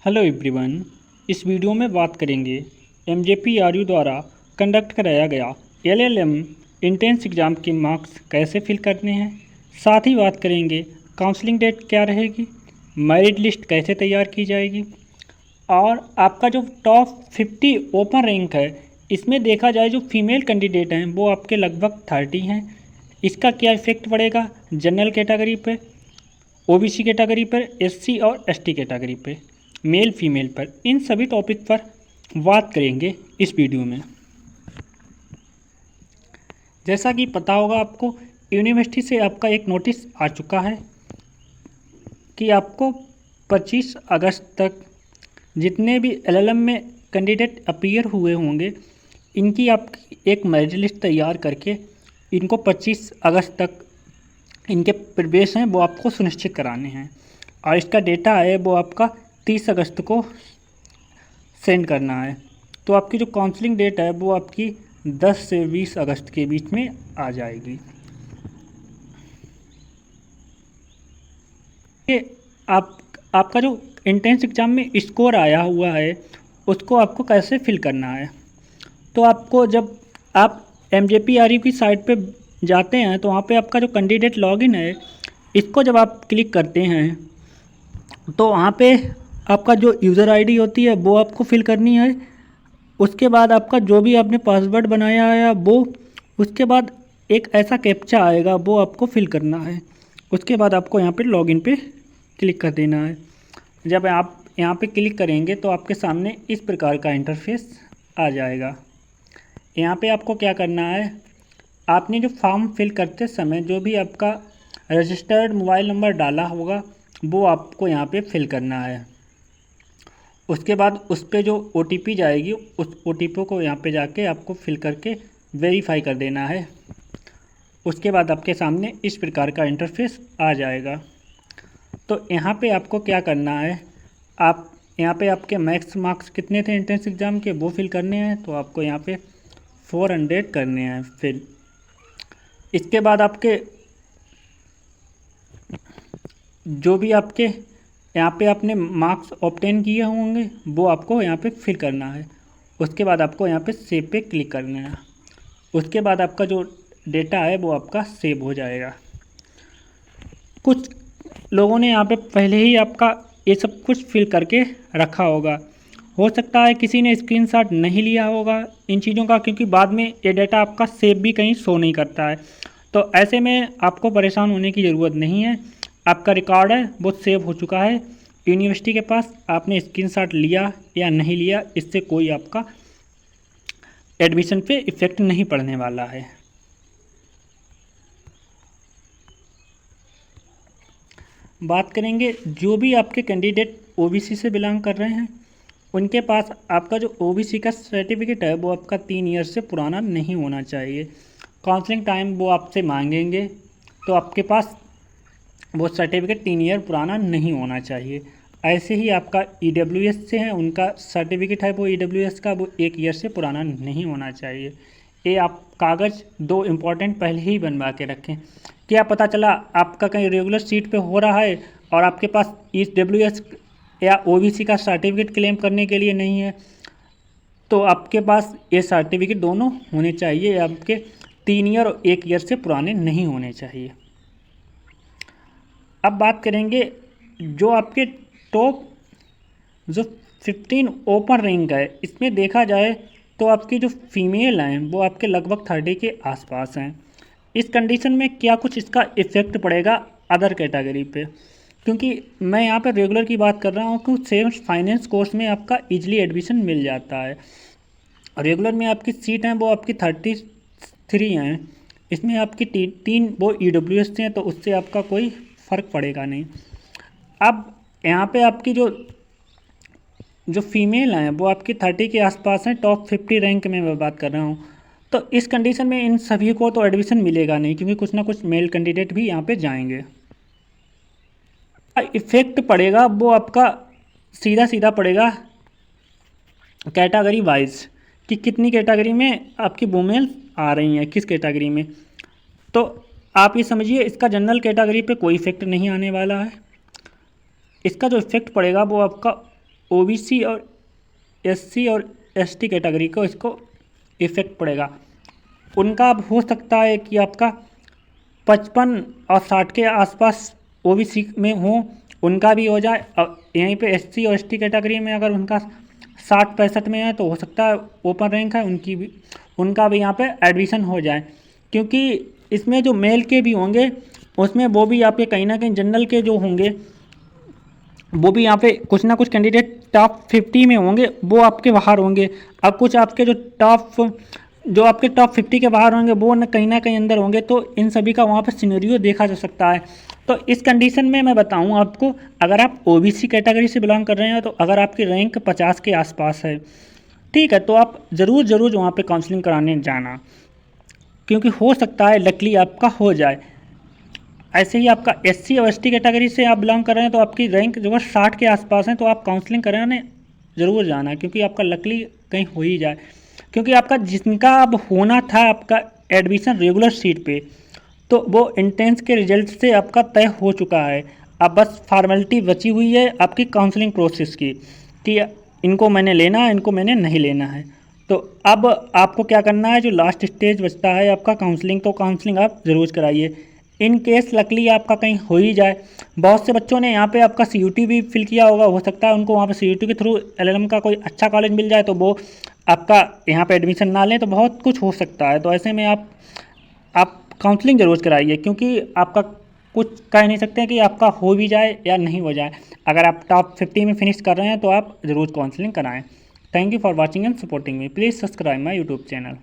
Hello everyone. इस video में बात करेंगे एमजेपीआरयू द्वारा कंडक्ट कराया गया एलएलएम एंट्रेंस एग्ज़ाम के मार्क्स कैसे फिल करने हैं। साथ ही बात करेंगे काउंसलिंग डेट क्या रहेगी, मेरिट लिस्ट कैसे तैयार की जाएगी और आपका जो टॉप 50 ओपन रैंक है इसमें देखा जाए जो फीमेल कैंडिडेट हैं वो आपके लगभग 30 हैं। इसका क्या इफ़ेक्ट पड़ेगा जनरल कैटेगरी पे, ओबीसी कैटेगरी पर, एससी और एसटी कैटेगरी पे, मेल फीमेल पर, इन सभी टॉपिक पर बात करेंगे इस वीडियो में। जैसा कि पता होगा आपको, यूनिवर्सिटी से आपका एक नोटिस आ चुका है कि आपको 25 अगस्त तक जितने भी एलएलएम में कैंडिडेट अपीयर हुए होंगे इनकी आप एक मेरिट लिस्ट तैयार करके इनको 25 अगस्त तक इनके प्रवेश हैं वो आपको सुनिश्चित कराने हैं और इसका डेटा है वो आपका 30 अगस्त को सेंड करना है। तो आपकी जो काउंसलिंग डेट है वो आपकी 10 से 20 अगस्त के बीच में आ जाएगी। ये आपका जो एंट्रेंस एग्ज़ाम में स्कोर आया हुआ है उसको आपको कैसे फिल करना है। तो आपको जब आप एमजेपीआरयू की साइट पे जाते हैं तो वहाँ पे आपका जो कैंडिडेट लॉगिन है इसको जब आप क्लिक करते हैं तो वहाँ पे आपका जो यूज़र आईडी होती है वो आपको फिल करनी है। उसके बाद आपका जो भी आपने पासवर्ड बनाया है वो, उसके बाद एक ऐसा कैप्चा आएगा वो आपको फिल करना है। उसके बाद आपको यहाँ पे लॉगिन पे क्लिक कर देना है। जब आप यहाँ पे क्लिक करेंगे तो आपके सामने इस प्रकार का इंटरफेस आ जाएगा। यहाँ पे आपको क्या करना है, आपने जो फॉर्म फिल करते समय जो भी आपका रजिस्टर्ड मोबाइल नंबर डाला होगा वो आपको यहाँ पे फिल करना है। उसके बाद उस पर जो OTP जाएगी उस OTP को यहाँ पे जाके आपको फिल करके वेरीफाई कर देना है। उसके बाद आपके सामने इस प्रकार का इंटरफेस आ जाएगा। तो यहाँ पे आपको क्या करना है, आप यहाँ पे आपके मैक्स मार्क्स कितने थे एंट्रेंस एग्ज़ाम के वो फिल करने हैं। तो आपको यहाँ पे 400 करने हैं फिल। इसके बाद आपके जो भी आपके यहाँ पे आपने मार्क्स ऑब्टेन किए होंगे वो आपको यहाँ पे फिल करना है। उसके बाद आपको यहाँ पे सेव पे क्लिक करना है। उसके बाद आपका जो डेटा है वो आपका सेव हो जाएगा। कुछ लोगों ने यहाँ पे पहले ही आपका ये सब कुछ फिल करके रखा होगा, हो सकता है किसी ने स्क्रीनशॉट नहीं लिया होगा इन चीज़ों का, क्योंकि बाद में ये डेटा आपका सेव भी कहीं शो नहीं करता है। तो ऐसे में आपको परेशान होने की ज़रूरत नहीं है, आपका रिकॉर्ड है वो सेव हो चुका है यूनिवर्सिटी के पास। आपने स्क्रीनशॉट लिया या नहीं लिया इससे कोई आपका एडमिशन पे इफ़ेक्ट नहीं पड़ने वाला है। बात करेंगे जो भी आपके कैंडिडेट ओबीसी से बिलोंग कर रहे हैं उनके पास आपका जो ओबीसी का सर्टिफिकेट है वो आपका 3 ईयर से पुराना नहीं होना चाहिए। काउंसलिंग टाइम वो आपसे मांगेंगे तो आपके पास वो सर्टिफिकेट 3 ईयर पुराना नहीं होना चाहिए। ऐसे ही आपका EWS से है, उनका सर्टिफिकेट है वो EWS का वो 1 ईयर से पुराना नहीं होना चाहिए। ये आप कागज़ 2 इम्पॉर्टेंट पहले ही बनवा के रखें। क्या पता चला आपका कहीं रेगुलर सीट पे हो रहा है और आपके पास EWS या OBC का सर्टिफिकेट क्लेम करने के लिए नहीं है, तो आपके पास ये सर्टिफिकेट दोनों होने चाहिए, आपके 3 ईयर और 1 ईयर से पुराने नहीं होने चाहिए। अब बात करेंगे जो आपके टॉप जो 15 ओपन रैंक है इसमें देखा जाए तो आपकी जो फीमेल हैं वो आपके लगभग 30 के आसपास हैं। इस कंडीशन में क्या कुछ इसका इफ़ेक्ट पड़ेगा अदर कैटेगरी पे, क्योंकि मैं यहाँ पर रेगुलर की बात कर रहा हूँ कि सेम फाइनेंस कोर्स में आपका इजीली एडमिशन मिल जाता है। रेगुलर में आपकी सीट हैं वो आपकी 33 हैं, इसमें आपकी 3 वो EWS से हैं तो उससे आपका कोई फ़र्क पड़ेगा नहीं। अब यहाँ पे आपकी जो फीमेल हैं वो आपकी 30 के आसपास हैं, टॉप 50 रैंक में मैं बात कर रहा हूँ। तो इस कंडीशन में इन सभी को तो एडमिशन मिलेगा नहीं, क्योंकि कुछ ना कुछ मेल कैंडिडेट भी यहाँ पे जाएंगे। इफ़ेक्ट पड़ेगा वो आपका सीधा सीधा पड़ेगा कैटेगरी वाइज कि कितनी कैटेगरी में आपकी वुमेन आ रही हैं, किस कैटेगरी में। तो आप ये समझिए इसका जनरल कैटेगरी पे कोई इफ़ेक्ट नहीं आने वाला है। इसका जो इफ़ेक्ट पड़ेगा वो आपका ओबीसी और एससी और एसटी कैटेगरी को इसको इफ़ेक्ट पड़ेगा। उनका अब हो सकता है कि आपका 55 और 60 के आसपास ओबीसी में हो, उनका भी हो जाए। और यहीं पे एससी और एसटी कैटेगरी में अगर उनका 60-65 में है तो हो सकता है ओपन रैंक है उनका भी यहाँ पे एडमिशन हो जाए। क्योंकि इसमें जो मेल के भी होंगे उसमें वो भी आपके कहीं ना कहीं जनरल के जो होंगे वो भी यहाँ पे कुछ ना कुछ कैंडिडेट टॉप 50 में होंगे, वो आपके बाहर होंगे। अब कुछ आपके जो आपके टॉप 50 के बाहर होंगे वो कहीं ना कहीं अंदर होंगे। तो इन सभी का वहाँ पे सिनेरियो देखा जा सकता है। तो इस कंडीशन में मैं बताऊँ आपको, अगर आप ओबीसी कैटेगरी से बिलोंग कर रहे हैं तो अगर आपकी रैंक 50 के आसपास है, ठीक है, तो आप ज़रूर वहाँ पे काउंसलिंग कराने जाना, क्योंकि हो सकता है लकली आपका हो जाए। ऐसे ही आपका एससी और एसटी कैटेगरी से आप बिलोंग कर रहे हैं तो आपकी रैंक जो है 60 के आसपास है, तो आप काउंसलिंग कराने ज़रूर जाना, क्योंकि आपका लकली कहीं हो ही जाए। क्योंकि आपका जिनका अब होना था आपका एडमिशन रेगुलर सीट पे, तो वो इंट्रेंस के रिजल्ट से आपका तय हो चुका है। अब बस फॉर्मेलिटी बची हुई है आपकी काउंसलिंग प्रोसेस की, कि इनको मैंने लेना है, इनको मैंने नहीं लेना है। तो अब आपको क्या करना है, जो लास्ट स्टेज बचता है आपका काउंसलिंग, तो काउंसलिंग आप ज़रूर कराइए। इन केस लकली आपका कहीं हो ही जाए, बहुत से बच्चों ने यहाँ पे आपका सीयूटी भी फिल किया होगा, हो सकता है उनको वहाँ पे सीयूटी के थ्रू एलएलएम का कोई अच्छा कॉलेज मिल जाए तो वो आपका यहाँ पे एडमिशन ना लें, तो बहुत कुछ हो सकता है। तो ऐसे में आप काउंसलिंग ज़रूर कराइए, क्योंकि आपका कुछ कह नहीं सकते कि आपका हो भी जाए या नहीं हो जाए। अगर आप टॉप 50 में फिनिश कर रहे हैं तो आप ज़रूर काउंसलिंग कराएं। Thank you for watching and supporting me. Please subscribe my YouTube channel.